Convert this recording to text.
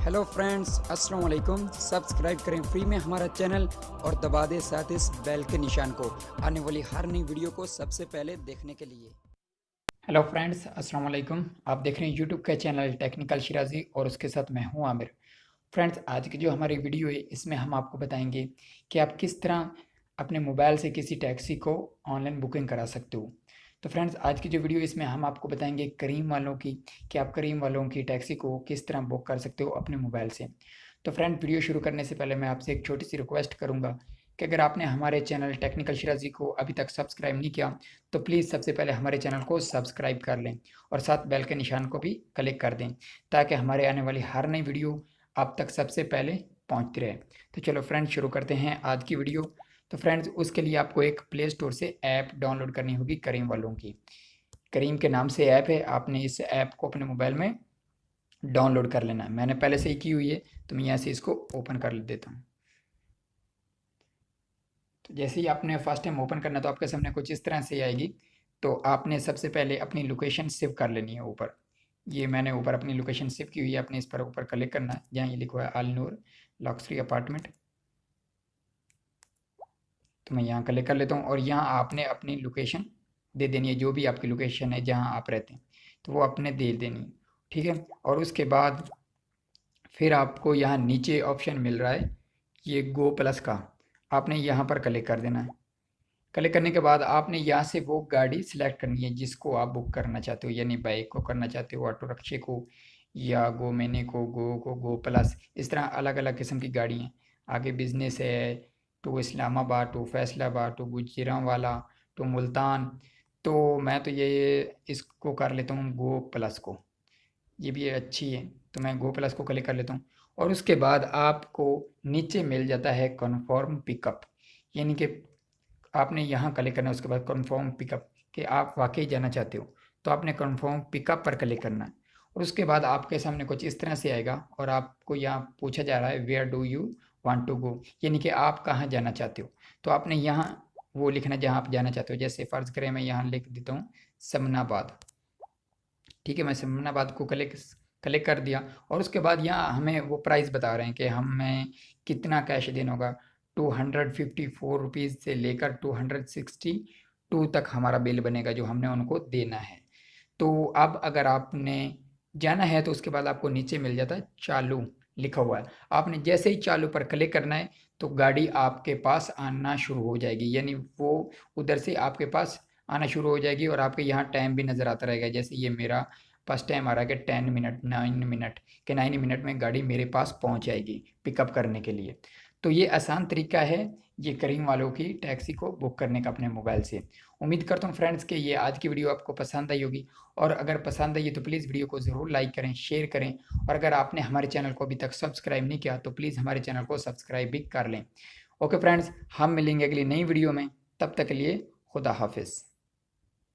Hello friends, अस्सलाम वालेकुम। Subscribe करें फ्री में हमारा चैनल और दबा दें साथ इस बेल के निशान को आने वाली हर नई वीडियो को सबसे पहले देखने के लिए। हेलो फ्रेंड्स, अस्सलाम वालेकुम। आप देख रहे हैं यूट्यूब का चैनल टेक्निकल शिराजी और उसके साथ मैं हूं आमिर। फ्रेंड्स, आज की जो हमारी वीडियो है इसमें हम आपको बताएंगे कि आप किस तरह अपने मोबाइल से किसी टैक्सी को ऑनलाइन बुकिंग करा सकते हो। तो फ्रेंड्स, आज की जो वीडियो इसमें हम आपको बताएंगे करीम वालों की कि आप करीम वालों की टैक्सी को किस तरह बुक कर सकते हो अपने मोबाइल से। तो फ्रेंड, वीडियो शुरू करने से पहले मैं आपसे एक छोटी सी रिक्वेस्ट करूंगा कि अगर आपने हमारे चैनल टेक्निकल शिराजी को अभी तक सब्सक्राइब नहीं किया तो प्लीज़ सबसे पहले हमारे चैनल को सब्सक्राइब कर लें और साथ बेल के निशान को भी क्लिक कर दें ताकि हमारे आने वाली हर नई वीडियो आप तक सबसे पहले पहुंचती रहे। तो चलो फ्रेंड्स, शुरू करते हैं आज की वीडियो। तो फ्रेंड्स, उसके लिए आपको एक प्ले स्टोर से ऐप डाउनलोड करनी होगी करीम वालों की। करीम के नाम से ऐप है, आपने इस ऐप को अपने मोबाइल में डाउनलोड कर लेना है। मैंने पहले से ही की हुई है तो मैं यहाँ से इसको ओपन कर देता हूँ। तो जैसे ही आपने फर्स्ट टाइम ओपन करना तो आपके सामने कुछ इस तरह से आएगी। तो आपने सबसे पहले अपनी लोकेशन सेव कर लेनी है ऊपर। ये मैंने ऊपर अपनी लोकेशन सेव की हुई है, आपने इस पर ऊपर क्लिक करना है जहाँ ये लिखा हुआ है अल नूर लॉक्सरी अपार्टमेंट। तो मैं यहाँ क्लिक कर लेता हूँ और यहाँ आपने अपनी लोकेशन दे देनी है, जो भी आपकी लोकेशन है जहाँ आप रहते हैं तो वो आपने दे देनी है। ठीक है, और उसके बाद फिर आपको यहाँ नीचे ऑप्शन मिल रहा है ये गो प्लस का, आपने यहाँ पर क्लिक कर देना है। क्लिक करने के बाद आपने यहाँ से वो गाड़ी सिलेक्ट करनी है जिसको आप बुक करना चाहते हो, यानी बाइक को करना चाहते हो, ऑटो रिक्शे को, या गो मैने को गो प्लस, इस तरह अलग अलग किस्म की गाड़ी हैं। आगे बिजनेस है, to Islamabad, to Faisalabad, to Gujranwala, to Multan. तो मैं तो ये इसको कर लेता हूँ गो प्लस को, ये भी अच्छी है तो मैं गो प्लस को क्लिक कर लेता हूँ। और उसके बाद आपको नीचे मिल जाता है कन्फर्म पिकअप, यानी कि आपने यहाँ क्लिक करना है। उसके बाद कन्फर्म पिकअप कि आप वाकई जाना चाहते हो तो आपने कन्फर्म पिकअप पर क्लिक करना है। और उसके बाद आपके सामने कुछ इस तरह से आएगा और आपको यहाँ पूछा जा रहा है where do you want to go, यानी कि आप कहाँ जाना चाहते हो। तो आपने यहाँ वो लिखना जहाँ आप जाना चाहते हो। जैसे फ़र्ज़ करें मैं यहाँ लिख देता हूँ समनाबाद। ठीक है, मैं समनाबाद को क्लिक क्लिक कर दिया और उसके बाद यहाँ हमें वो प्राइस बता रहे हैं कि हमें कितना कैश देना होगा। 254 रुपीज़ से लेकर 262 तक हमारा बिल बनेगा जो हमने उनको देना है। तो अब अगर आपने जाना है तो उसके बाद आपको नीचे मिल जाता है चालू लिखा हुआ है। आपने जैसे ही चालू पर क्लिक करना है तो गाड़ी आपके पास आना शुरू हो जाएगी, यानी वो उधर से आपके पास आना शुरू हो जाएगी और आपके यहाँ टाइम भी नज़र आता रहेगा। जैसे ये मेरा फर्स्ट टाइम आ रहा है कि 10 मिनट 9 मिनट के 9 मिनट में गाड़ी मेरे पास पहुँच जाएगी पिकअप करने के लिए। तो ये आसान तरीका है ये करीम वालों की टैक्सी को बुक करने का अपने मोबाइल से। उम्मीद करता हूँ फ्रेंड्स कि ये आज की वीडियो आपको पसंद आई होगी, और अगर पसंद आई तो प्लीज़ वीडियो को ज़रूर लाइक करें, शेयर करें, और अगर आपने हमारे चैनल को अभी तक सब्सक्राइब नहीं किया तो प्लीज़ हमारे चैनल को सब्सक्राइब भी कर लें। ओके फ्रेंड्स, हम मिलेंगे अगली नई वीडियो में, तब तक के लिए खुदा हाफिज़।